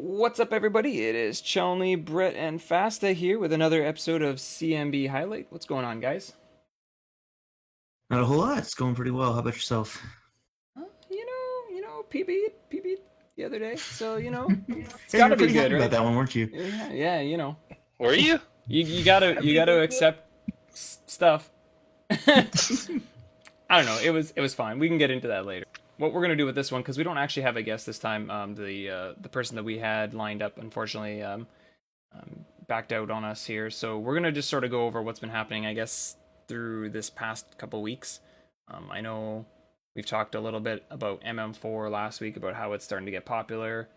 What's up, everybody? It is Chelney, Brett, and Fasta here with another episode of CMB Highlight. What's going on, guys? Not a whole lot. It's going pretty well. How about yourself? PB the other day, so it's Yeah, you got were to be pretty good, happy about right? that one, weren't you? Yeah. Were you? You gotta accept stuff. I don't know. It was fine. We can get into that later. What we're gonna do with this one, because we don't actually have a guest this time. The person that we had lined up, unfortunately, backed out on us here. So we're gonna just sort of go over what's been happening, I guess, through this past couple weeks. I know we've talked a little bit about MM4 last week about how it's starting to get popular.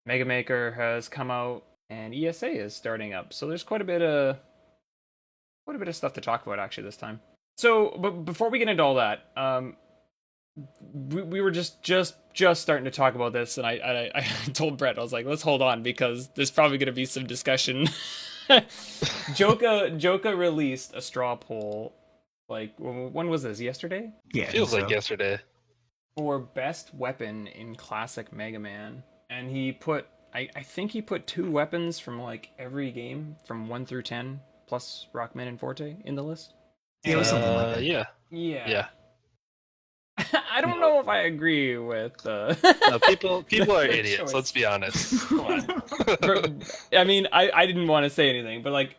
Mega Maker has come out, and ESA is starting up. So there's quite a bit of stuff to talk about actually this time. So, but before we get into all that, we were just starting to talk about this, and I told Brett, I was like, let's hold on because there's probably going to be some discussion. Joka released a straw poll, like when was this? Yesterday? Yeah, Feels like so. yesterday. For best weapon in classic Mega Man, and he put I think he put two weapons from like every game from 1 through 10 plus Rockman and Forte in the list. Yeah, it was something like that. Yeah. Yeah. Yeah. I don't know if I agree with No, people are the idiots. choice. Let's be honest. Come on. I mean, I didn't want to say anything, but like,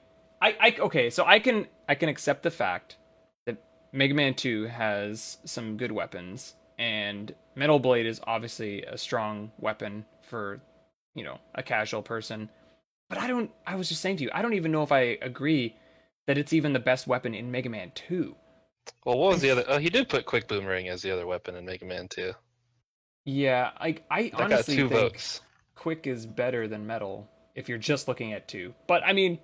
okay, so I can accept the fact that Mega Man 2 has some good weapons, and Metal Blade is obviously a strong weapon for, a casual person. But I was just saying to you, I don't even know if I agree that it's even the best weapon in Mega Man 2. Well, what was the other? Oh, he did put Quick Boomerang as the other weapon in Mega Man 2. Yeah, I That got honestly two think votes. Quick is better than Metal if you're just looking at 2. But I mean,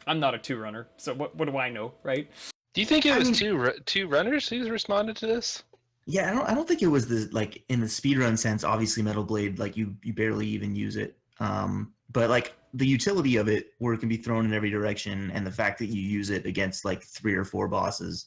I'm not a 2 runner, so what do I know, right? Do you think it I was mean- two runners who responded to this? Yeah, I don't think it was the like in the speedrun sense. Obviously, Metal Blade, like you barely even use it. But like the utility of it, where it can be thrown in every direction, and the fact that you use it against like 3 or 4 bosses,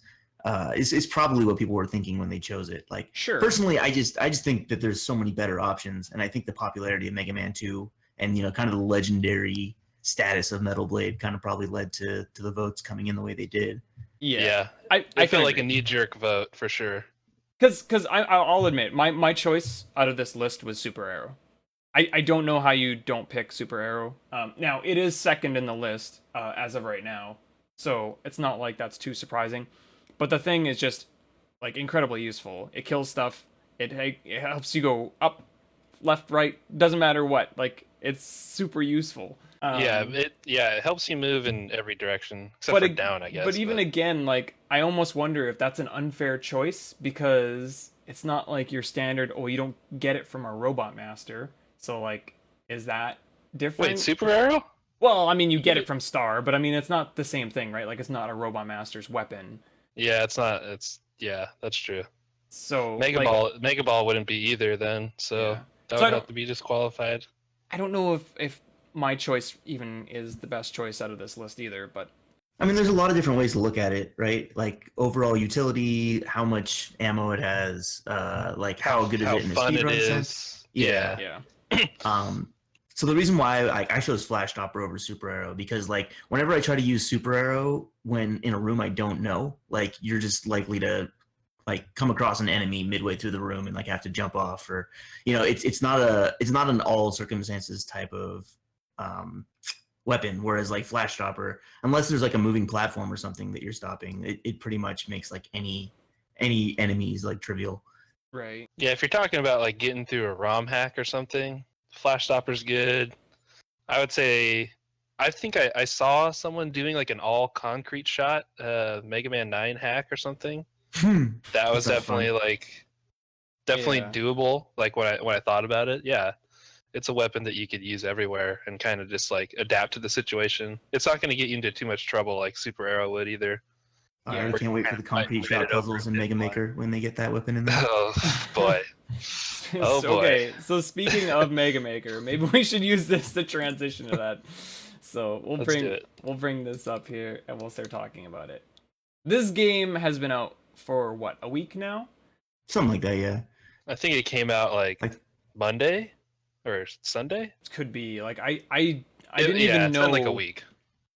is probably what people were thinking when they chose it. Like Sure. personally, I just think that there's so many better options, and I think the popularity of Mega Man 2 and kind of the legendary status of Metal Blade kind of probably led to the votes coming in the way they did. Yeah. I I feel can like a agree. knee-jerk vote for sure. Because I'll admit, my choice out of this list was Super Arrow. I don't know how you don't pick Super Arrow. Now, it is second in the list as of right now, so it's not like that's too surprising. But the thing is just, like, incredibly useful. It kills stuff. It helps you go up, left, right, doesn't matter what. Like, it's super useful. It helps you move in every direction except but for down, I guess. but even again, like, I almost wonder if that's an unfair choice because it's not like your standard. Oh, you don't get it from a robot master. So like, is that different? Wait, Super Arrow? Well, I mean, you get it from Star, but I mean, it's not the same thing, right? Like, it's not a robot master's weapon. Yeah, it's not. That's true. So Mega like, Ball wouldn't be either then, so yeah. that So would have to be disqualified. I don't know if my choice even is the best choice out of this list either. But I mean, there's a lot of different ways to look at it, right? Like overall utility, how much ammo it has, like how good is How it in the fun it speedrun is. sense? yeah, So the reason why I chose Flash Stopper over Super Arrow because like whenever I try to use Super Arrow when in a room I don't know, like you're just likely to like come across an enemy midway through the room and like have to jump off or it's not an all circumstances type of weapon, whereas like Flash Stopper, unless there's like a moving platform or something that you're stopping, it pretty much makes like any enemies like trivial. right. Yeah, if you're talking about like getting through a ROM hack or something, Flash Stopper's good. I would say, I think I saw someone doing like an all concrete shot, Mega Man 9 hack or something. That was sounds fun. definitely Yeah. doable. Like when I thought about it, yeah, it's a weapon that you could use everywhere and kind of just like adapt to the situation. It's not going to get you into too much trouble like Super Arrow would either. I Yeah. already can't wait for the concrete shot puzzles in Mega Maker when they get that weapon in there. Oh boy. Oh boy. Okay, so speaking of Mega Maker, maybe we should use this to transition to that. So Let's do it. we'll bring this up here and we'll start talking about it. This game has been out for what, a week now? Something like that, yeah. I think it came out like Like Monday or Sunday. It could be like I didn't Yeah, even it's know. been like a week.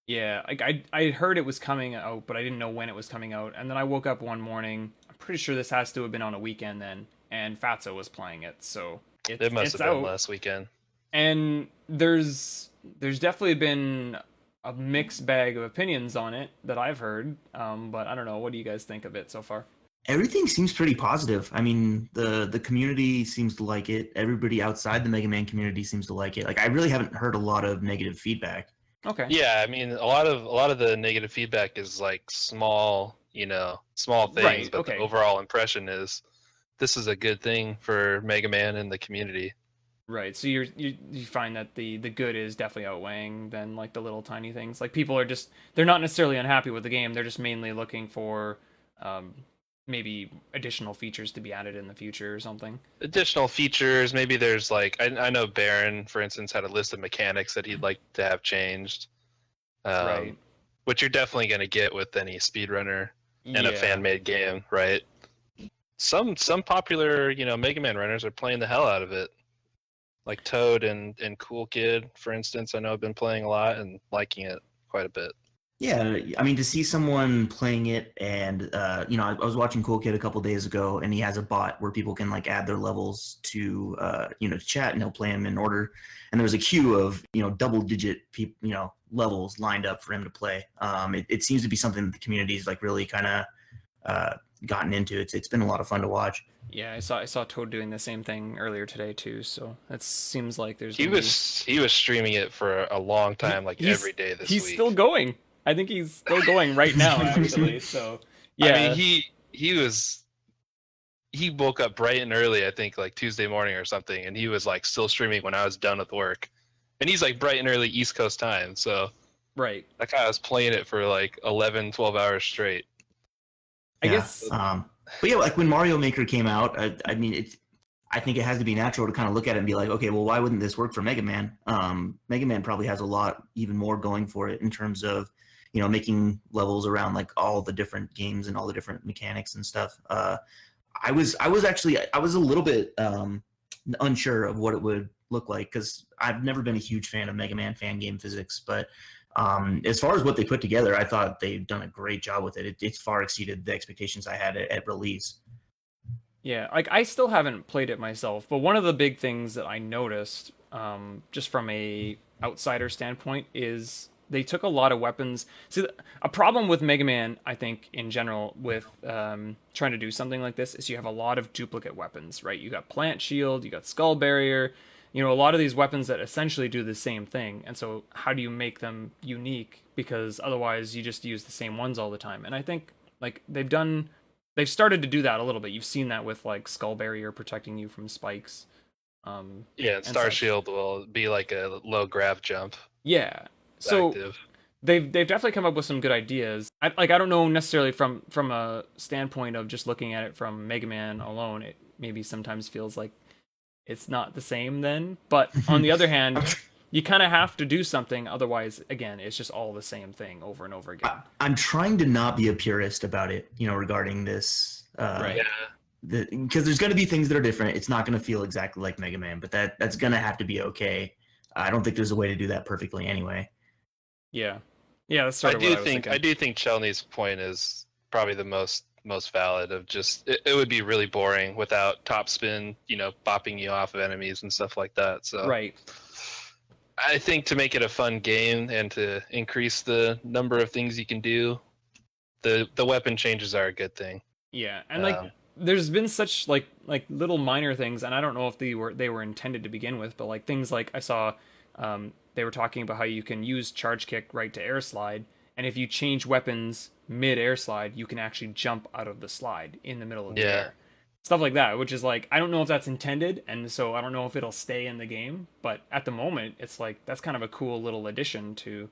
Yeah, like I heard it was coming out, but I didn't know when it was coming out. And then I woke up one morning. I'm pretty sure this has to have been on a weekend then, and Fatso was playing it, so It must it's have been out. last weekend. And there's definitely been a mixed bag of opinions on it that I've heard. But I don't know. What do you guys think of it so far? Everything seems pretty positive. I mean, the community seems to like it. Everybody outside the Mega Man community seems to like it. Like I really haven't heard a lot of negative feedback. Okay. Yeah, I mean, a lot of the negative feedback is like small, small things, Right. but the Okay. overall impression is this is a good thing for Mega Man and the community. Right. So you find that the good is definitely outweighing than like the little tiny things. Like people are just they're not necessarily unhappy with the game. They're just mainly looking for um, maybe additional features to be added in the future or something. Additional features, maybe there's like I know Baron, for instance, had a list of mechanics that he'd like to have changed, Right. which you're definitely going to get with any speedrunner and a Yeah. fan-made game, right? Some popular, Mega Man runners are playing the hell out of it. Like Toad and Cool Kid, for instance, I know have been playing a lot and liking it quite a bit. Yeah, I mean, to see someone playing it, and I was watching Cool Kid a couple days ago, and he has a bot where people can like add their levels to to chat, and he'll play them in order. And there was a queue of double-digit levels lined up for him to play. It seems to be something that the community's like really kind of gotten into. It's been a lot of fun to watch. Yeah, I saw Toad doing the same thing earlier today too. So it seems like there's He gonna was streaming it for a long time, like he's every day this he's week. still going. I think he's still going right now actually. So yeah. I mean, he woke up bright and early, I think like Tuesday morning or something, and he was like still streaming when I was done with work. And he's like bright and early East Coast time, so Right. that guy was playing it for like 11, 12 hours straight. I Yeah. guess But yeah, like when Mario Maker came out, I mean, I think it has to be natural to kind of look at it and be like, okay, well, why wouldn't this work for Mega Man? Mega Man probably has a lot even more going for it in terms of, making levels around like all the different games and all the different mechanics and stuff. I was a little bit unsure of what it would look like because I've never been a huge fan of Mega Man fan game physics, but as far as what they put together, I thought they've done a great job with it. It's far exceeded the expectations I had at release. yeah, like I still haven't played it myself, but one of the big things that I noticed, just from a outsider standpoint, is they took a lot of weapons. See, a problem with Mega Man, I think, in general, with trying to do something like this, is you have a lot of duplicate weapons, right? You got Plant Shield, you got Skull Barrier, a lot of these weapons that essentially do the same thing. And so, how do you make them unique? Because otherwise, you just use the same ones all the time. And I think like they've started to do that a little bit. You've seen that with like Skull Barrier protecting you from spikes. Yeah, and And Star such. Shield will be like a low grav jump Yeah. So active. they've definitely come up with some good ideas. I don't know necessarily from a standpoint of just looking at it from Mega Man alone. It maybe sometimes feels like it's not the same then. But on the other hand, you kind of have to do something. Otherwise, again, it's just all the same thing over and over again. I'm trying to not be a purist about it, regarding this. Right. Yeah, Because there's going to be things that are different. It's not going to feel exactly like Mega Man, but that's going to have to be okay. I don't think there's a way to do that perfectly anyway. Yeah. Yeah, that's sort of what I was thinking. I do think Chelney's point is probably the most valid. Of just it would be really boring without top spin, bopping you off of enemies and stuff like that. So Right. I think to make it a fun game and to increase the number of things you can do, the weapon changes are a good thing. Yeah, and like there's been such like little minor things, and I don't know if they were intended to begin with, but like things like I saw they were talking about how you can use charge kick right to air slide, and if you change weapons mid air slide, you can actually jump out of the slide in the middle of the Yeah. air. Stuff like that, which is like I don't know if that's intended, and so I don't know if it'll stay in the game, but at the moment it's like that's kind of a cool little addition to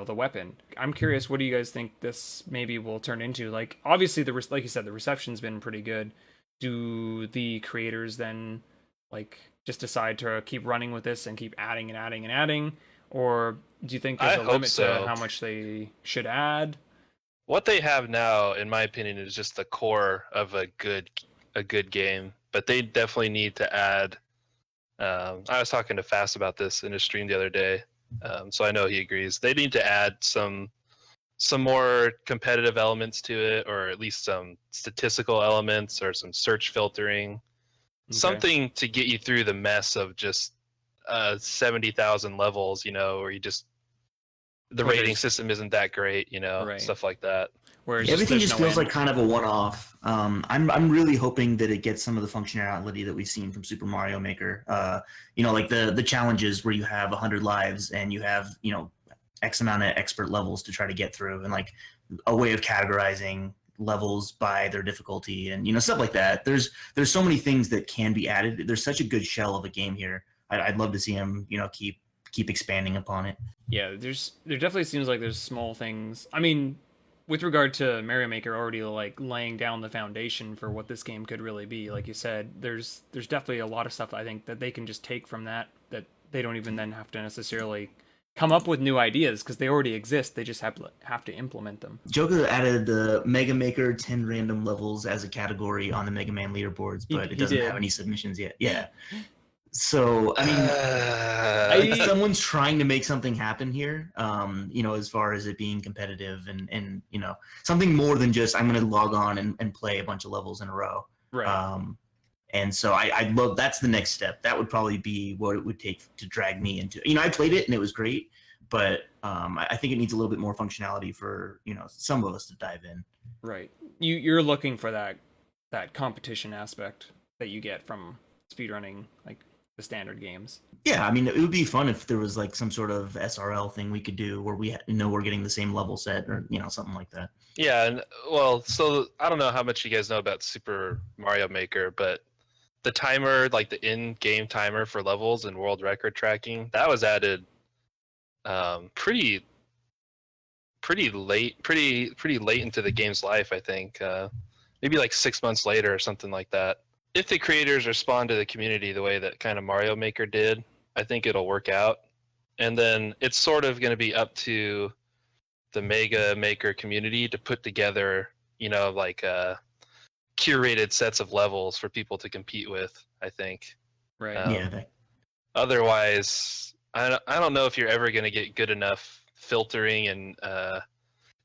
the weapon. I'm curious, what do you guys think this maybe will turn into? Like obviously like you said, the reception's been pretty good. Do the creators then like just decide to keep running with this and keep adding and adding and adding, or do you think there's I a hope limit so. to how much they should add? What they have now, in my opinion, is just the core of a good game. But they definitely need to add I was talking to Fast about this in his stream the other day, so I know he agrees. They need to add some more competitive elements to it, or at least some statistical elements, or some search filtering, something to get you through the mess of just 70,000 levels, where you just the Where rating there's- system isn't that great, Right. stuff like that. Where it's Everything there's just no feels end. like kind of a one-off. I'm really hoping that it gets some of the functionality that we've seen from Super Mario Maker. Like the challenges where you have 100 lives and you have X amount of expert levels to try to get through, and like a way of categorizing levels by their difficulty, and stuff like that. There's so many things that can be added. There's such a good shell of a game here. I'd love to see them keep expanding upon it. Yeah, there definitely seems like there's small things. I mean, with regard to Mario Maker already like laying down the foundation for what this game could really be, like you said, there's definitely a lot of stuff I think that they can just take from that they don't even then have to necessarily come up with new ideas because they already exist. They just have to implement them. Joker added the Mega Maker 10 random levels as a category on the Mega Man leaderboards, but it doesn't have any submissions yet. Yeah. So, I mean, someone's trying to make something happen here, as far as it being competitive and something more than just I'm going to log on and play a bunch of levels in a row. Right. And so I'd love, that's the next step. That would probably be what it would take to drag me into, I played it and it was great, but I think it needs a little bit more functionality for, some of us to dive in. Right. You're looking for that competition aspect that you get from speedrunning, like the standard games. Yeah, I mean, it would be fun if there was like some sort of SRL thing we could do where we know we're getting the same level set, or something like that. Yeah, and well, so I don't know how much you guys know about Super Mario Maker, but the timer, like the in-game timer for levels and world record tracking, that was added pretty late into the game's life, I think. Maybe like 6 months later or something like that. If the creators respond to the community the way that kind of Mario Maker did, I think it'll work out. And then it's sort of going to be up to the Mega Maker community to put together, like curated sets of levels for people to compete with, I think. Right. Otherwise, I don't know if you're ever going to get good enough filtering and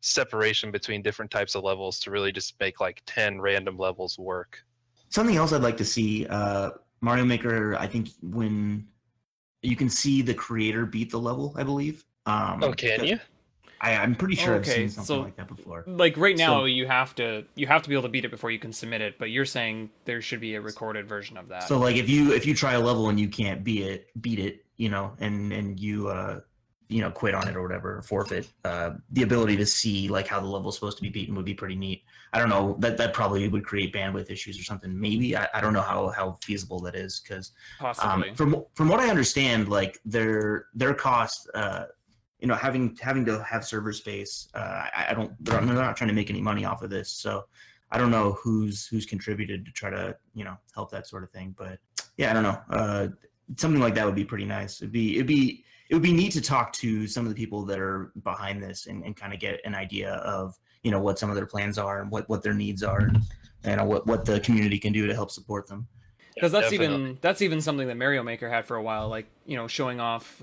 separation between different types of levels to really just make like 10 random levels work. Something else I'd like to see, Mario Maker, I think when you can see the creator beat the level, I believe. Can you? I'm pretty sure I've seen something like that before. Like right now, you have to be able to beat it before you can submit it. But you're saying there should be a recorded version of that. So like if you try a level and you can't beat it, and you quit on it or whatever, or forfeit, the ability to see like how the level's supposed to be beaten would be pretty neat. I don't know, that probably would create bandwidth issues or something. Maybe I don't know how feasible that is, because possibly from what I understand, like their cost, having to have server space, they're not trying to make any money off of this, so I don't know who's contributed to try to help that sort of thing. But yeah, I don't know, something like that would be pretty nice. It would be neat to talk to some of the people that are behind this and kind of get an idea of what some of their plans are and what their needs are, and what the community can do to help support them. Because that's even something that Mario Maker had for a while, like showing off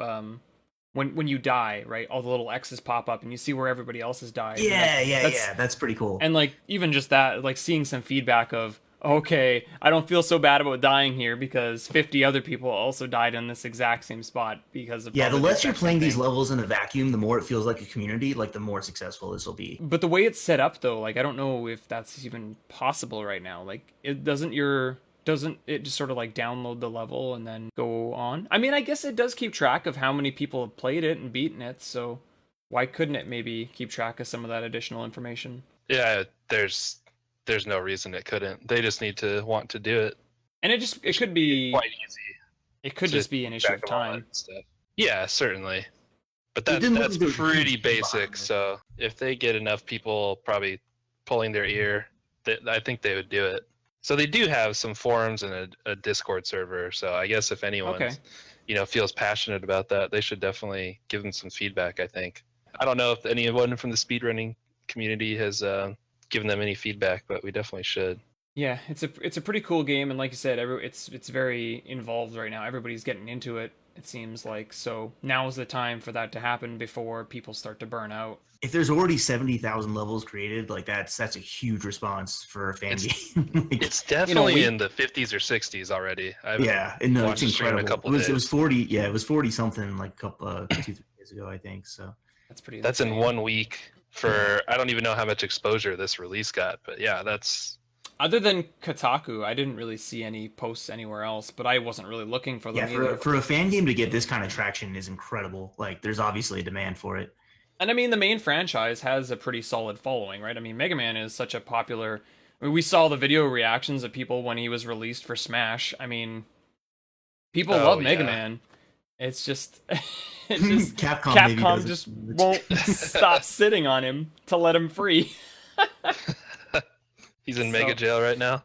when you die, right? All the little X's pop up and you see where everybody else has died. Yeah, that's pretty cool. And like even just that, like seeing some feedback of, okay, I don't feel so bad about dying here because 50 other people also died in this exact same spot because of the less you're playing these levels in a vacuum, the more it feels like a community, like the more successful this will be. But the way it's set up though, like I don't know if that's even possible right now. Like doesn't it just sort of like download the level and then go on? I mean, I guess it does keep track of how many people have played it and beaten it, so why couldn't it maybe keep track of some of that additional information? Yeah, there's no reason it couldn't. They just need to want to do it. And it could be quite easy. It could just be an issue of time. Yeah, certainly. But that's pretty basic. So if they get enough people probably pulling their ear, I think they would do it. So they do have some forums and a Discord server. So I guess if anyone feels passionate about that, they should definitely give them some feedback, I think. I don't know if anyone from the speedrunning community has given them any feedback, but we definitely should. Yeah, it's a pretty cool game, and like you said, it's very involved right now. Everybody's getting into it. It seems like so now is the time for that to happen before people start to burn out. If there's already 70,000 levels created, like that's a huge response for a fan It's game. Like, it's In a definitely in week. the 50s or 60s already. I've yeah, and no, it's watched a stream in a incredible. couple It was days. 40. Yeah, it was 40 something like a couple 2 3 days ago, I think. So That's pretty That's in insane. 1 week yeah, for I don't even know how much exposure this release got, but yeah, that's Other than Kotaku, I didn't really see any posts anywhere else, but I wasn't really looking for yeah, them either. for a fan game to get this kind of traction is incredible. Like, there's obviously a demand for it. And I mean, the main franchise has a pretty solid following, right? I mean, Mega Man is such a popular. I mean, we saw the video reactions of people when he was released for Smash. I mean, people oh love Mega yeah. Man. It's just, it's just Capcom maybe Capcom doesn't. just won't stop sitting on him to let him free. He's in So mega jail right now.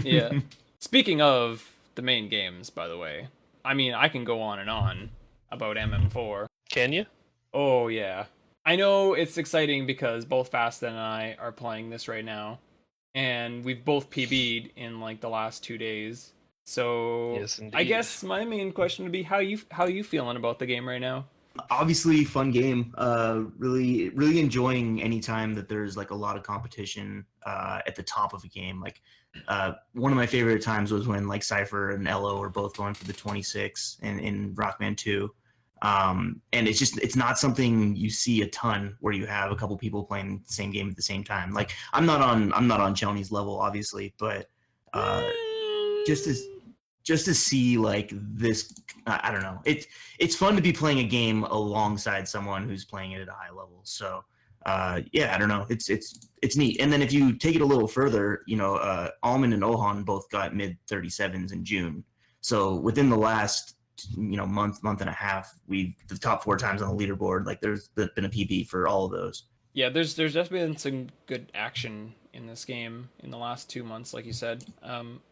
yeah. Speaking of the main games, by the way, I mean, I can go on and on about MM4. Can you? Oh yeah. I know it's exciting because both Fast and I are playing this right now, and we've both PB'd in like the last 2 days. So Yes, I indeed. guess my main question would be how you feeling about the game right now? Obviously, fun game. Really enjoying any time that there's like a lot of competition at the top of a game. Like, one of my favorite times was when like Cypher and Elo were both going for the 26 in Rockman 2. And it's not something you see a ton where you have a couple people playing the same game at the same time. Like, I'm not on Chelney's level, obviously, but uh, just as just to see like this, I don't know, it's fun to be playing a game alongside someone who's playing it at a high level. So yeah, I don't know, it's neat. And then if you take it a little further, Almond and Ohan both got mid 37s in June. So within the last month and a half, we the top 4 times on the leaderboard. Like, there's been a PB for all of those. Yeah, there's definitely been some good action in this game in the last 2 months, like you said.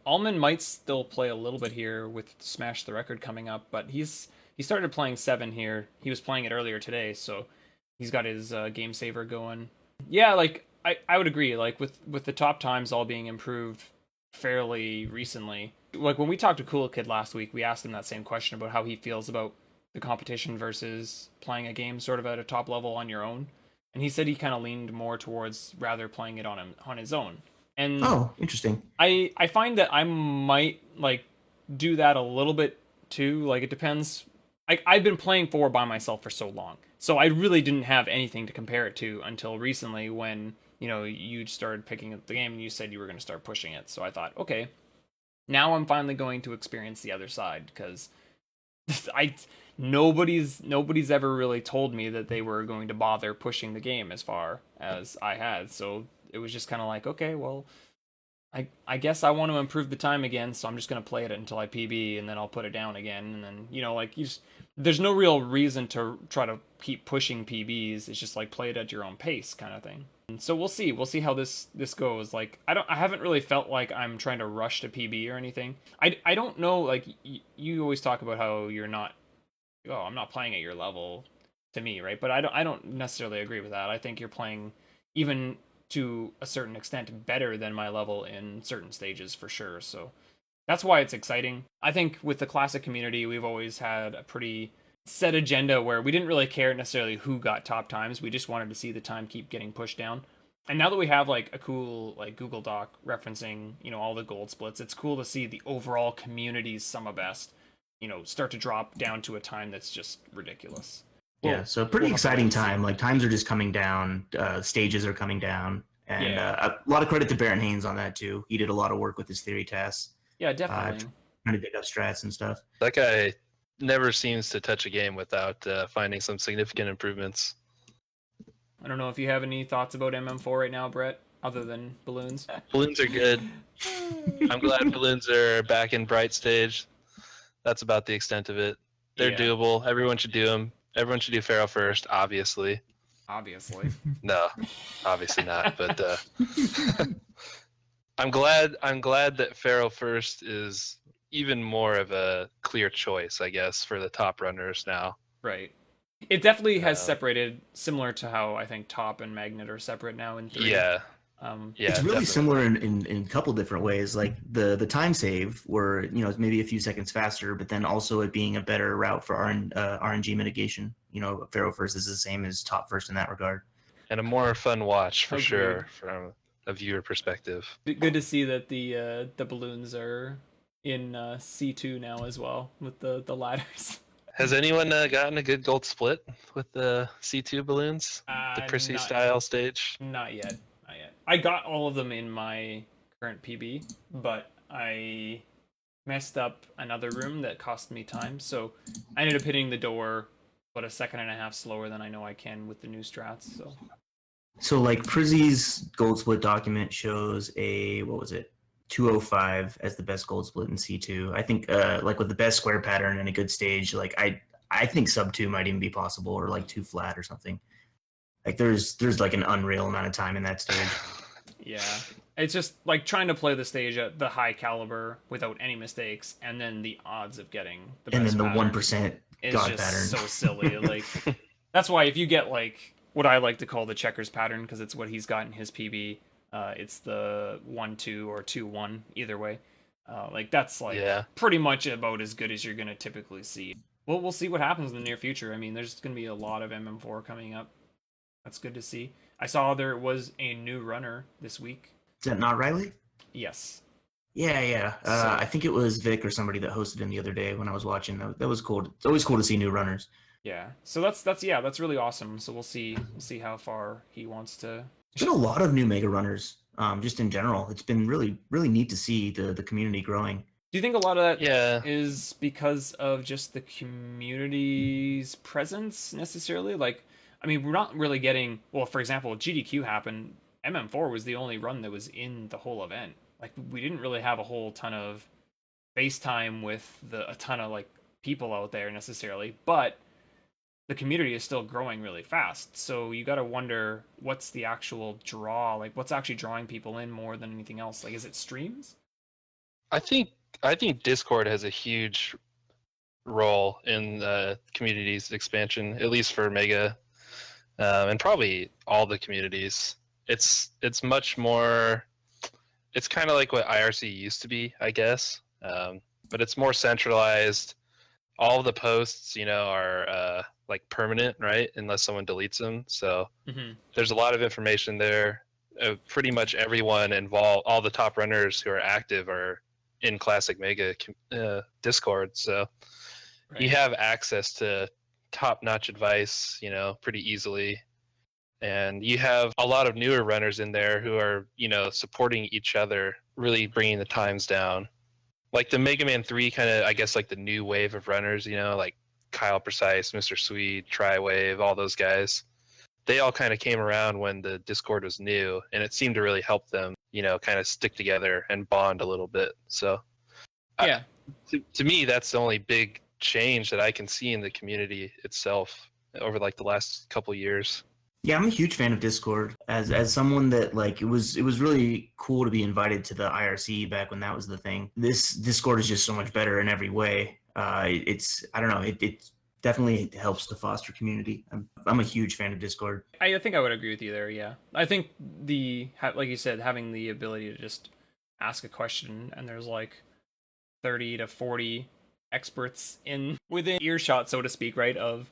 Allman might still play a little bit here with Smash the Record coming up, but he started playing Seven here. He was playing it earlier today, so he's got his game saver going. Yeah, like I would agree. Like with the top times all being improved fairly recently. Like when we talked to Cool Kid last week, we asked him that same question about how he feels about the competition versus playing a game sort of at a top level on your own, and he said he kind of leaned more towards rather playing it on his own. And Oh, interesting. I find that I might like do that a little bit too. Like it depends. I've been playing 4 by myself for so long, so I really didn't have anything to compare it to until recently when you started picking up the game and you said you were going to start pushing it. So I thought, okay, now I'm finally going to experience the other side because I nobody's ever really told me that they were going to bother pushing the game as far as I had. So it was just kind of like, okay, well, I guess I want to improve the time again, so I'm just gonna play it until I PB, and then I'll put it down again, and then like there's no real reason to try to keep pushing PBs. It's just like play it at your own pace, kind of thing. And so we'll see how this goes. Like I haven't really felt like I'm trying to rush to PB or anything. I don't know. Like you always talk about how you're not. Oh, I'm not playing at your level, to me, right? But I don't necessarily agree with that. I think you're playing even to a certain extent better than my level in certain stages for sure. So that's why it's exciting. I think with the classic community, we've always had a pretty set agenda where we didn't really care necessarily who got top times. We just wanted to see the time keep getting pushed down. And now that we have like a cool like Google Doc referencing, all the gold splits, it's cool to see the overall community's summa best, start to drop down to a time that's just ridiculous. Yeah, so pretty We'll have to wait exciting and see. time. Like, times are just coming down, stages are coming down, and Yeah. a lot of credit to Baron Haynes on that too. He did a lot of work with his theory tests, Yeah, uh, definitely. trying to dig up strats and stuff. That guy never seems to touch a game without finding some significant improvements. I don't know if you have any thoughts about MM4 right now, Brett, other than balloons. Balloons are good. I'm glad balloons are back in bright stage. That's about the extent of it. They're Yeah, doable. Everyone should do them. Everyone should do Pharaoh first, obviously. obviously. No, obviously not. But I'm glad that Pharaoh first is even more of a clear choice, I guess, for the top runners now. Right. It definitely has Uh, separated, similar to how I think Top and Magnet are separate now in 3. yeah, Yeah, It's really definitely. similar in a couple different ways. Like the time save, where it's maybe a few seconds faster, but then also it being a better route for RNG mitigation. Pharaoh first is the same as top first in that regard. And a more fun watch for Agreed. sure from a viewer perspective. Good to see that the balloons are in C2 now as well with the ladders. Has anyone gotten a good gold split with the C2 balloons? The Prissy Not style stage? not yet, not yet. I got all of them in my current PB, but I messed up another room that cost me time, so I ended up hitting the door about a second and a half slower than I know I can with the new strats. So like Prizzy's gold split document shows what was it, 205 as the best gold split in C2. I think like with the best square pattern and a good stage, like I think sub 2 might even be possible, or like 2 flat or something. Like there's like an unreal amount of time in that stage. Yeah. It's just like trying to play the stage at the high caliber without any mistakes, and then the odds of getting the And best then the pattern 1% is god just pattern. so silly. Like that's why if you get like what I like to call the checkers pattern, because it's what he's got in his PB, it's the 1-2 or 2-1 either way. Like that's like Yeah. pretty much about as good as you're gonna typically see. Well, we'll see what happens in the near future. I mean, there's gonna be a lot of MM4 coming up. That's good to see. I saw there was a new runner this week. Is that not Riley? Yes. Yeah, yeah. So- I think it was Vic or somebody that hosted him the other day when I was watching. That was cool. It's always cool to see new runners. Yeah. So that's really awesome. So we'll see how far he wants to. There's been a lot of new mega runners, just in general. It's been really, really neat to see the community growing. Do you think a lot of that is Yeah. because of just the community's presence necessarily? Like, I mean, we're not really getting. Well, for example, GDQ happened. MM4 was the only run that was in the whole event. Like, we didn't really have a whole ton of FaceTime with a ton of like people out there necessarily, but the community is still growing really fast. So you got to wonder what's the actual draw, like what's actually drawing people in more than anything else. Like, is it streams? I think Discord has a huge role in the community's expansion, at least for Mega, and probably all the communities. It's much more. It's kind of like what IRC used to be, I guess, but it's more centralized. All of the posts, are like permanent, right? Unless someone deletes them. So Mm-hmm. there's a lot of information there. Pretty much everyone involved, all the top runners who are active, are in Classic Mega Discord. So you Right. have access to top-notch advice, pretty easily. And you have a lot of newer runners in there who are, supporting each other, really bringing the times down. Like the Mega Man 3 kind of, I guess, like the new wave of runners, like Kyle Precise, Mr. Sweet, Triwave, all those guys. They all kind of came around when the Discord was new, and it seemed to really help them, kind of stick together and bond a little bit. So, Yeah. to me, that's the only big change that I can see in the community itself over like the last couple years. Yeah, I'm a huge fan of Discord. As someone that like it was really cool to be invited to the IRC back when that was the thing. This Discord is just so much better in every way. It's I don't know, it definitely helps to foster community. I'm a huge fan of Discord. I think I would agree with you there. Yeah. I think like you said, having the ability to just ask a question and there's like 30 to 40 experts in within earshot, so to speak, right, of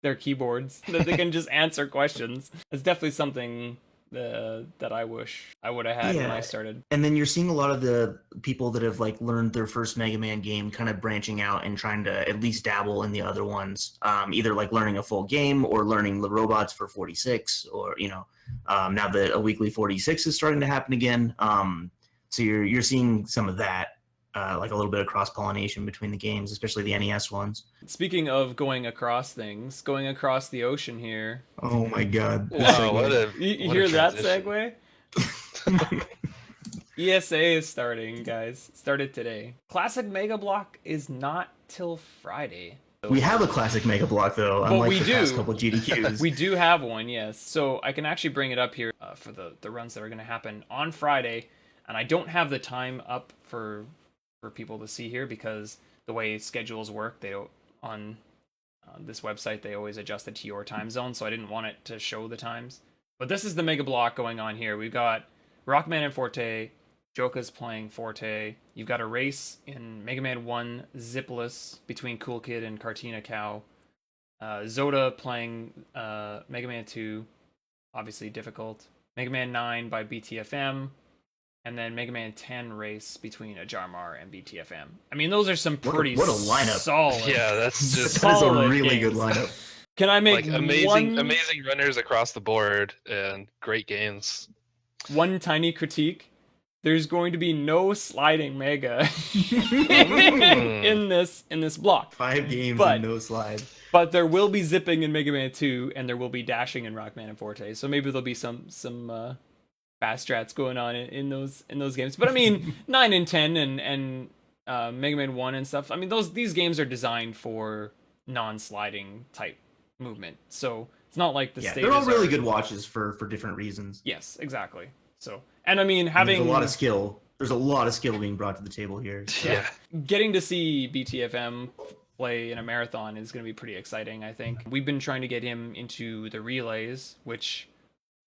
their keyboards that they can just answer questions. It's definitely something that I wish I would have had when I started. And then you're seeing a lot of the people that have like learned their first Mega Man game kind of branching out and trying to at least dabble in the other ones, either like learning a full game or learning the robots for 46, or now that a weekly 46 is starting to happen again. So you're seeing some of that, like a little bit of cross pollination between the games, especially the NES ones. Speaking of going across things, going across the ocean here. Oh my god! Wow, what a You what a hear that transition. segue? ESA is starting, guys. It started today. Classic Mega Block is not till Friday. We have a classic Mega Block though, Well, unlike we the past do. couple GDQs. We do have one, yes. So I can actually bring it up here for the runs that are going to happen on Friday, and I don't have the time up for people to see here because the way schedules work, they don't on this website they always adjust it to your time zone, so I didn't want it to show the times. But this is the mega block going on here. We've got Rockman and Forte. Joka's playing Forte. You've got a race in Mega Man 1 Zipless between Cool Kid and Cartina Cow. Zoda playing Mega Man 2, obviously difficult. Mega Man 9 by BTFM. And then Mega Man 10 race between Ajarmar and BTFM. I mean, those are some pretty what a lineup. solid. Yeah, that's just That is a solid really good games. lineup. Can I make like amazing runners across the board and great games. one tiny critique? There's going to be no sliding Mega in this block. 5 games But- and no slide. But there will be zipping in Mega Man 2, and there will be dashing in Rockman and Forte. So maybe there'll be some fast strats going on in those games. But I mean, 9 and 10 and Mega Man 1 and stuff. I mean, these games are designed for non-sliding type movement. So it's not like the stages they're all really are... good watches for different reasons. Yes, exactly. So, and I mean, And having there's a lot of skill. There's a lot of skill being brought to the table here. Yeah. getting to see BTFM play in a marathon is going to be pretty exciting, I think. We've been trying to get him into the relays, which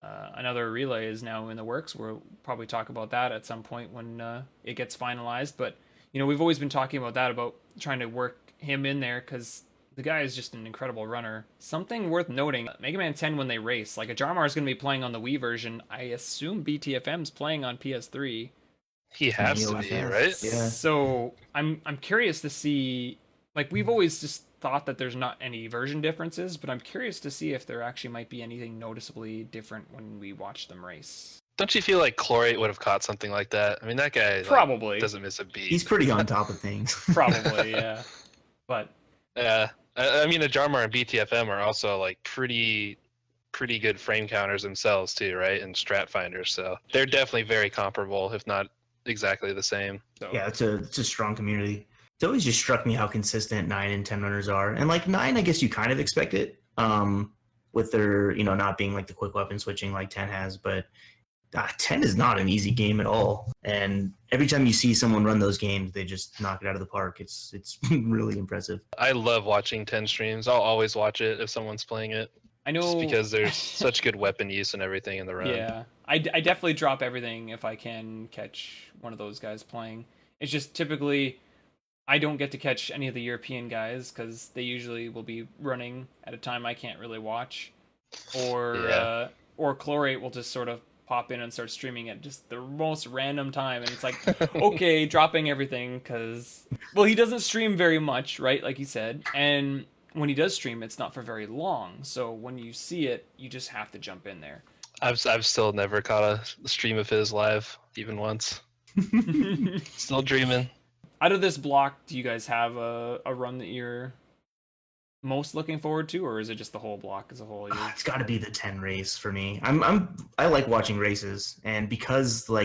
another relay is now in the works. We'll probably talk about that at some point when it gets finalized. But, you know, we've always been talking about that, about trying to work him in there because the guy is just an incredible runner. Something worth noting, Mega Man 10 when they race, like Ajarmar is going to be playing on the Wii version. I assume BTFM's playing on PS3. He has to be, right? Yeah. So I'm curious to see, like, we've always just thought that there's not any version differences, but I'm curious to see if there actually might be anything noticeably different when we watch them race. Don't you feel like Chlorate would have caught something like that? I mean, that guy like, Probably. doesn't miss a beat. He's pretty on top of things. Probably, yeah. But Yeah, I mean, Ajarmar and BTFM are also like pretty good frame counters themselves too, right? And strat finders, so they're definitely very comparable, if not exactly the same. so Yeah, it's a strong community. It always just struck me how consistent 9 and 10 runners are. And like 9, I guess you kind of expect it, with their, you know, not being like the quick weapon switching like 10 has, but 10 is not an easy game at all. And every time you see someone run those games, they just knock it out of the park. It's really impressive. I love watching 10 streams. I'll always watch it if someone's playing it, I know just because there's such good weapon use and everything in the run. Yeah, I definitely drop everything if I can catch one of those guys playing. It's just typically I don't get to catch any of the European guys because they usually will be running at a time I can't really watch, or Yeah. or Chlorate will just sort of pop in and start streaming at just the most random time, and it's like, okay, dropping everything because, well, he doesn't stream very much, right? Like you said, and when he does stream, it's not for very long. So when you see it, you just have to jump in there. I've still never caught a stream of his live, even once. Still dreaming. Out of this block, do you guys have a run that you're most looking forward to, or is it just the whole block as a whole? It's got to be the 10 race for me. I like watching races, and because I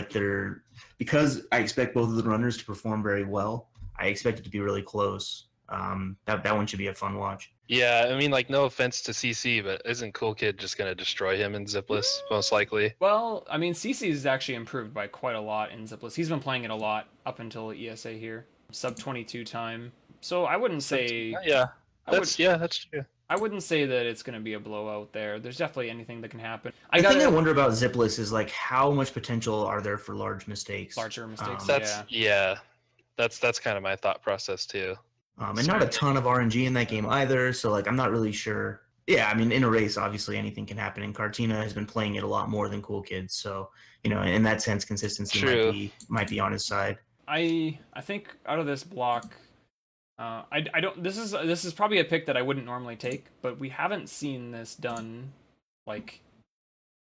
expect both of the runners to perform very well, I expect it to be really close. That one should be a fun watch. Yeah, I mean, like, no offense to CC, but isn't Cool Kid just gonna destroy him in Zipless, most likely? Well, I mean, CC is actually improved by quite a lot in Zipless. He's been playing it a lot up until ESA here, sub 22 time. So I wouldn't say Yeah, that's true. I wouldn't say that it's going to be a blowout there. There's definitely anything that can happen. The thing I wonder about Zipless is like how much potential are there for large mistakes? Larger mistakes. That's kind of my thought process too. And not a ton of RNG in that game either, so like I'm not really sure. Yeah, I mean, in a race, obviously anything can happen, and Cartina has been playing it a lot more than Cool Kids, so you know, in that sense, consistency might be on his side. I think out of this block, I don't. This is probably a pick that I wouldn't normally take, but we haven't seen this done. Like,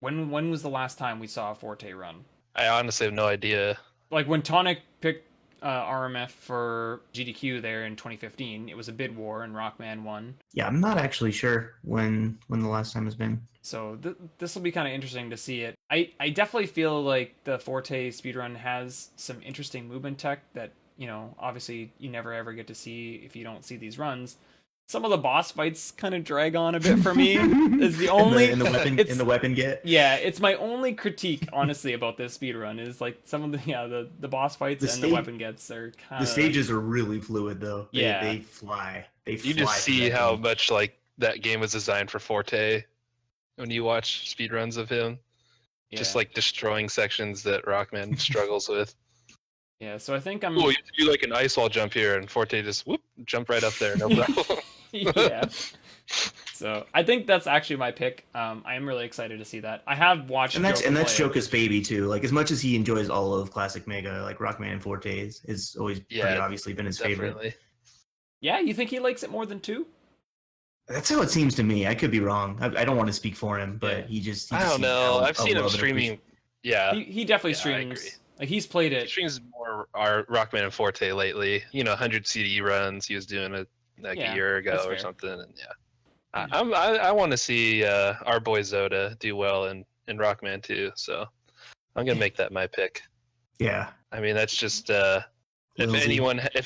when was the last time we saw a Forte run? I honestly have no idea. Like when Tonic picked RMF for GDQ there in 2015, it was a bid war and Rockman won. Yeah, I'm not actually sure when the last time has been. So this will be kind of interesting to see it. I definitely feel like the Forte speedrun has some interesting movement tech that, you know, obviously you never ever get to see if you don't see these runs. Some of the boss fights kind of drag on a bit for me. Is the only in the weapon get. Yeah, it's my only critique, honestly, about this speedrun is like some of the boss fights the weapon gets are kind of. The stages are really fluid though. They fly. You just see how much like that game was designed for Forte. when you watch speedruns of him, Yeah. just like destroying sections that Rockman struggles with. Yeah, so I think I'm. Oh, you have to do like an ice wall jump here, and Forte just whoop, jump right up there, no problem. Yeah. So I think that's actually my pick. I am really excited to see that. I have watched And that's Joka play it. Joka's baby too. Like as much as he enjoys all of classic Mega, like Rockman and Forte is always pretty Yeah, obviously been his favorite. definitely. Yeah, you think he likes it more than 2? That's how it seems to me. I could be wrong. I don't want to speak for him, but Yeah. he just I seems don't know. I've a seen him love and streaming. Yeah, He definitely Yeah, I agree. streams. Like he's played he it. streams more our Rockman and Forte lately. 100 CD runs. He was doing it like Yeah, a year ago that's or fair. something, and yeah. Yeah. I want to see our boy Zoda do well in Rockman too, so I'm gonna make that my pick. Yeah. I mean, that's just if Lil Z.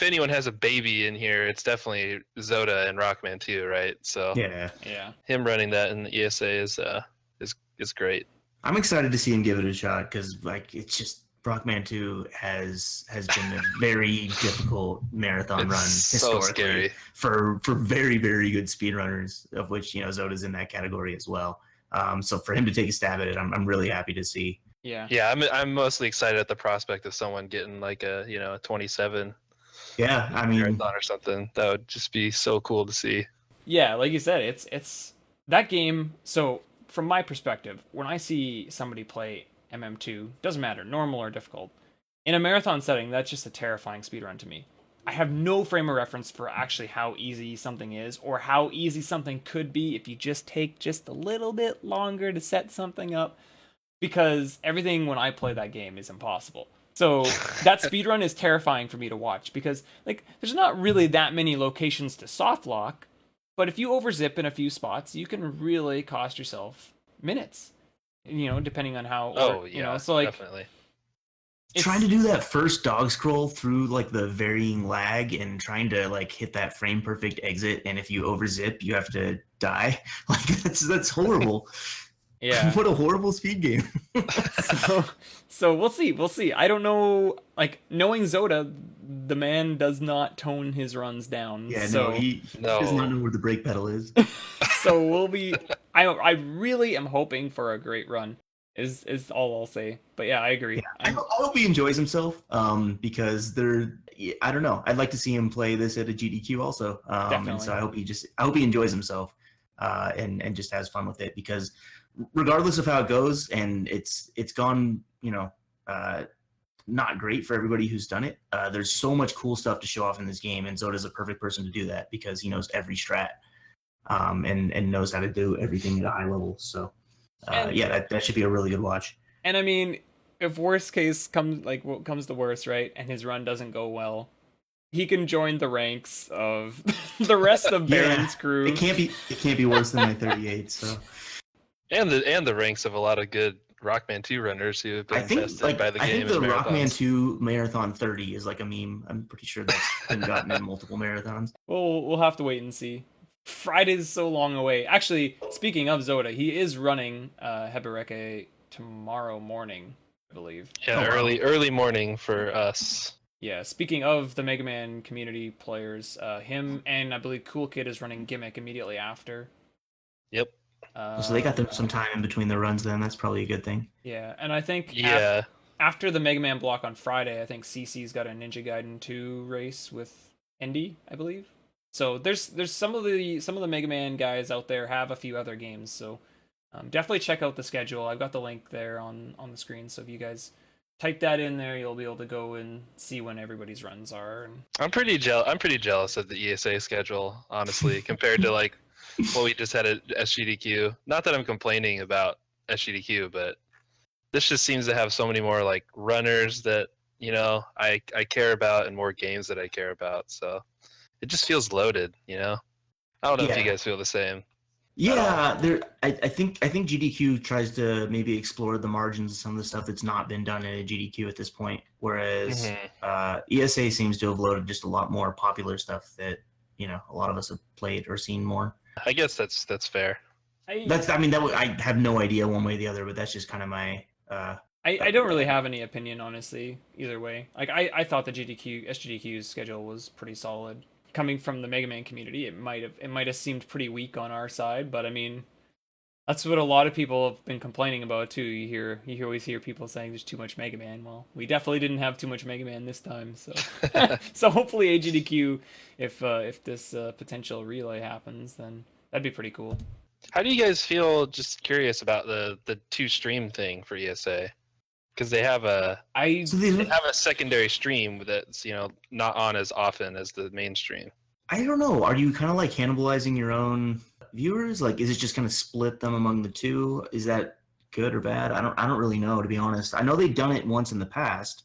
anyone has a baby in here, it's definitely Zoda and Rockman too, right? So Yeah. Yeah. him running that in the ESA is great. I'm excited to see him give it a shot because like it's just Rockman 2 has been a very difficult marathon It's run so historically scary. for very very good speedrunners, of which Zoda's in that category as well. So for him to take a stab at it, I'm really happy to see. Yeah. Yeah, I'm mostly excited at the prospect of someone getting like a 27 Yeah, I mean, marathon or something. That would just be so cool to see. Yeah, like you said, it's that game. So from my perspective, when I see somebody play MM2, doesn't matter, normal or difficult, in a marathon setting, that's just a terrifying speedrun to me. I have no frame of reference for actually how easy something is or how easy something could be if you just take just a little bit longer to set something up, because everything when I play that game is impossible. So that speedrun is terrifying for me to watch because like there's not really that many locations to soft lock, but if you overzip in a few spots, you can really cost yourself minutes. Depending on how. Oh yeah, so like definitely. trying to do that first dog scroll through like the varying lag and trying to like hit that frame perfect exit, and if you overzip, you have to die. Like that's horrible. Yeah. What a horrible speed game. so we'll see. We'll see. I don't know. Like knowing Zoda, the man does not tone his runs down. Yeah, so, no, he does not know where the brake pedal is. So we'll be. I really am hoping for a great run. Is all I'll say. But yeah, I agree. Yeah, I hope he enjoys himself. Because I don't know. I'd like to see him play this at a GDQ also. Definitely. And so I hope he enjoys himself. And just has fun with it, because regardless of how it goes, and it's gone, not great for everybody who's done it. There's so much cool stuff to show off in this game, and Zoda's a perfect person to do that because he knows every strat, and knows how to do everything at a high level. So, yeah, that should be a really good watch. And I mean, if worst case comes to worst, right, and his run doesn't go well, he can join the ranks of the rest of Baron's crew. It can't be worse than my 38. So, and the ranks of a lot of good Rockman 2 runners who have been tested by the game. I think the in Rockman 2 Marathon 30 is like a meme. I'm pretty sure that's been gotten in multiple marathons. We'll have to wait and see. Friday's so long away. Actually, speaking of Zoda, he is running Hebereke tomorrow morning, I believe. Yeah, early morning for us. Yeah, speaking of the Mega Man community players, him and I believe Cool Kid is running Gimmick immediately after. Yep. So they got some time in between the runs then. That's probably a good thing. Yeah, and I think Yeah. after the Mega Man block on Friday, I think CC's got a Ninja Gaiden 2 race with Indy, I believe. So there's some of the Mega Man guys out there have a few other games, so definitely check out the schedule. I've got the link there on the screen, so if you guys type that in there, you'll be able to go and see when everybody's runs are. And I'm pretty jealous of the ESA schedule, honestly, compared to like what we just had at SGDQ. Not that I'm complaining about SGDQ, but this just seems to have so many more like runners that I care about, and more games that I care about. So it just feels loaded. I don't know if you guys feel the same. Yeah, I think GDQ tries to maybe explore the margins of some of the stuff that's not been done in a GDQ at this point, whereas ESA seems to have loaded just a lot more popular stuff that a lot of us have played or seen more. I guess that's fair. I have no idea one way or the other, but that's just kind of my. I don't really have any opinion, honestly, either way. Like I thought the SGDQ's schedule was pretty solid. Coming from the Mega Man community, it might have seemed pretty weak on our side, but I mean, That's what a lot of people have been complaining about too. You always hear people saying there's too much Mega Man. Well, we definitely didn't have too much Mega Man this time, so so hopefully AGDQ, if this potential relay happens, then that'd be pretty cool. How do you guys feel? Just curious about the two stream thing for ESA, because they have a secondary stream that's not on as often as the main stream. I don't know. Are you kind of like cannibalizing your own viewers? Like, is it just going to split them among the two? Is that good or bad? I don't really know, to be honest. I know they've done it once in the past.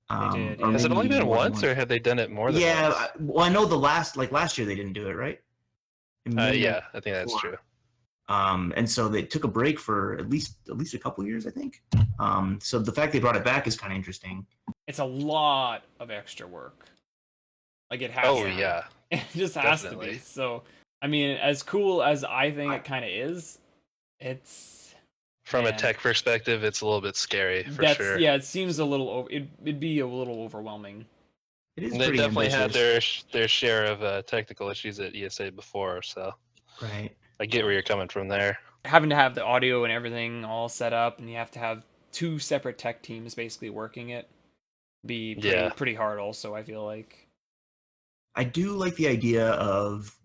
They did, or yeah. Has it maybe only been more than once, or have they done it more than Yeah, once? well, I know last year they didn't do it, right? Yeah, I think that's true. And so they took a break for at least a couple years, I think. So the fact they brought it back is kind of interesting. It's a lot of extra work. Like it has. Oh to. yeah, It just has to be. So I mean, as cool as I think it kind of is, it's from a tech perspective, it's a little bit scary for sure. Yeah, it seems a little. It'd be a little overwhelming. It is. And they definitely ambitious. had their share of technical issues at ESA before, so right. I get where you're coming from there. Having to have the audio and everything all set up, and you have to have two separate tech teams basically working it. Be pretty hard. Also, I feel like. I do like the idea of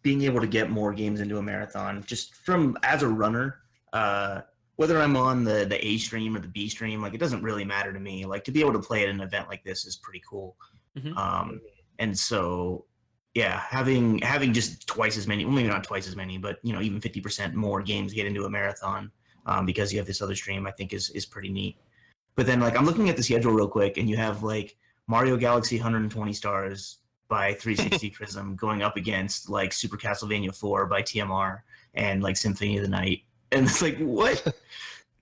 being able to get more games into a marathon just from as a runner. Whether I'm on the A stream or the B stream, like it doesn't really matter to me. Like to be able to play at an event like this is pretty cool. Mm-hmm. And so, yeah, having just twice as many, well, maybe not twice as many, but even 50% more games get into a marathon because you have this other stream, I think is pretty neat. But then, like, I'm looking at the schedule real quick, and you have like Mario Galaxy 120 Stars by 360 Prism going up against like Super Castlevania 4 by TMR and like Symphony of the Night. And it's like, what?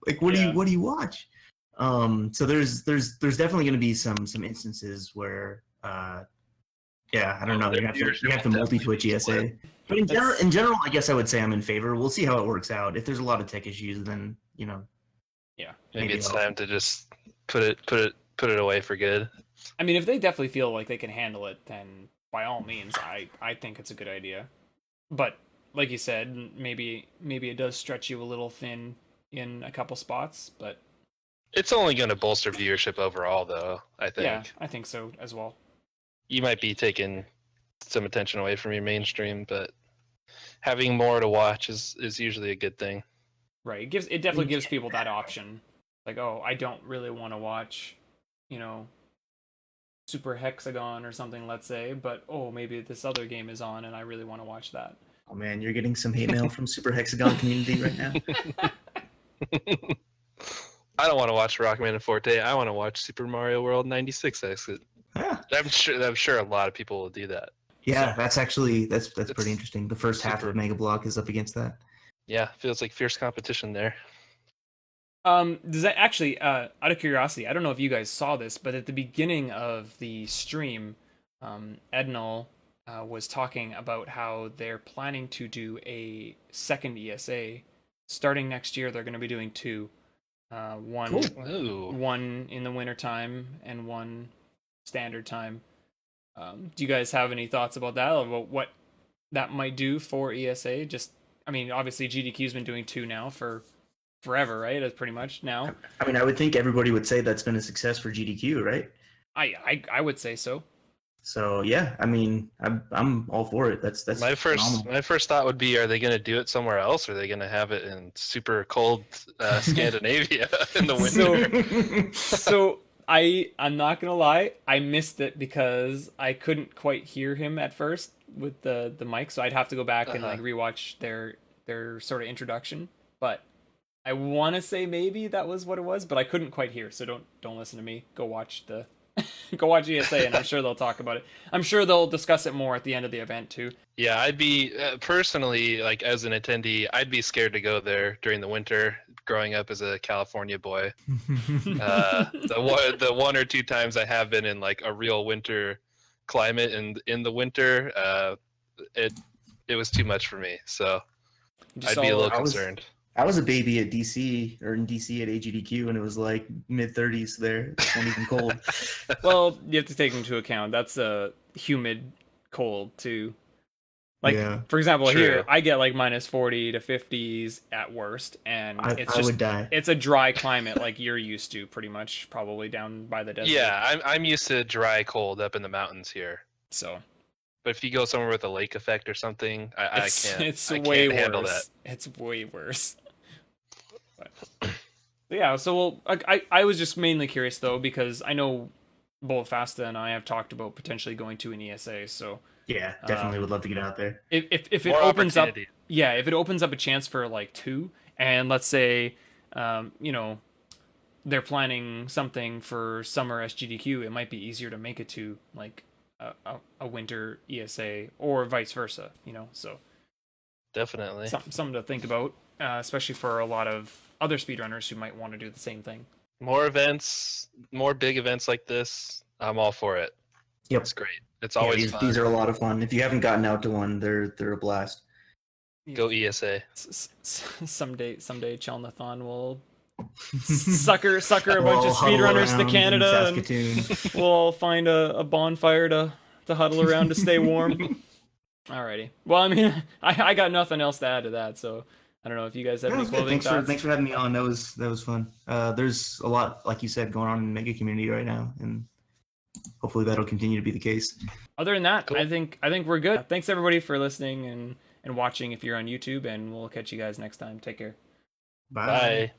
Like, what do you watch? So there's definitely going to be some instances where, I don't know. You have to multi-twitch ESA. But in general, I guess I would say I'm in favor. We'll see how it works out. If there's a lot of tech issues, then yeah, maybe it's time to just put it away for good. I mean, if they definitely feel like they can handle it, then by all means, I think it's a good idea. But like you said, maybe it does stretch you a little thin in a couple spots, but it's only going to bolster viewership overall, though. I think. Yeah, I think so as well. You might be taking some attention away from your mainstream, but having more to watch is usually a good thing. Right. It definitely gives people that option. Like, oh, I don't really want to watch, Super Hexagon or something, let's say, but oh, maybe this other game is on and I really want to watch that. Oh man, you're getting some hate mail from Super Hexagon community right now. I don't want to watch Rockman and Forte. I want to watch Super Mario World 96 exit. Yeah. I'm sure a lot of people will do that. Yeah, so, that's pretty interesting. The first half of Mega Block is up against that. Yeah, feels like fierce competition there. Does that actually, out of curiosity, I don't know if you guys saw this, but at the beginning of the stream, Ednal was talking about how they're planning to do a second ESA. Starting next year, they're going to be doing two. One in the winter time and one standard time. Do you guys have any thoughts about that, or about what that might do for ESA? Just, I mean, obviously GDQ's been doing two now for forever, right? That's pretty much now. I mean, I would think everybody would say that's been a success for GDQ, right? I would say so. So yeah, I mean, I'm all for it. That's my first thought would be: are they going to do it somewhere else? Or are they going to have it in super cold Scandinavia in the winter? So I'm not gonna lie, I missed it because I couldn't quite hear him at first with the mic, so I'd have to go back and like rewatch their sort of introduction. But I want to say maybe that was what it was, but I couldn't quite hear. So don't listen to me. Go watch ESA, and I'm sure they'll talk about it. I'm sure they'll discuss it more at the end of the event too. Yeah, I'd be personally, like as an attendee, I'd be scared to go there during the winter. Growing up as a California boy, the one or two times I have been in like a real winter climate, and in the winter, it was too much for me. So I'd be a little concerned. I was a baby at DC, or in DC at AGDQ, and it was like mid-30s there. It wasn't even cold. Well, you have to take into account that's a humid cold too. Like, Yeah. for example, True. here I get like minus 40 to 50s at worst, and it's I just would die. it's a dry climate like you're used to, pretty much, probably down by the desert. Yeah, I'm used to dry cold up in the mountains here. So But if you go somewhere with a lake effect or something, I can't. it's I way can't handle that. worse. It's way worse. But yeah, so I was just mainly curious though, because I know both Fasta and I have talked about potentially going to an ESA. So Yeah, definitely would love to get out there. if it More opens up, opportunity. yeah, if it opens up a chance for like 2, and let's say, you know, they're planning something for summer SGDQ, it might be easier to make it to like a winter ESA or vice versa, you know. So Definitely. something to think about, especially for a lot of other speedrunners who might want to do the same thing. More events, more big events like this. I'm all for it. Yep. It's great. It's Yeah, always fun. these are a lot of fun. If you haven't gotten out to one, they're a blast. Go E ESA. Someday Chelnathon will sucker a bunch We'll of huddle speedrunners to around in Canada, and Saskatoon. we'll all find a bonfire to huddle around to stay warm. Alrighty. Well, I mean, I got nothing else to add to that, so I don't know if you guys have That any was good. closing thoughts. Thanks for having me on. That was fun. There's a lot, like you said, going on in the mega community right now, and hopefully that'll continue to be the case. Other than that, Cool. I think we're good. Thanks everybody for listening and watching if you're on YouTube, and we'll catch you guys next time. Take care. Bye.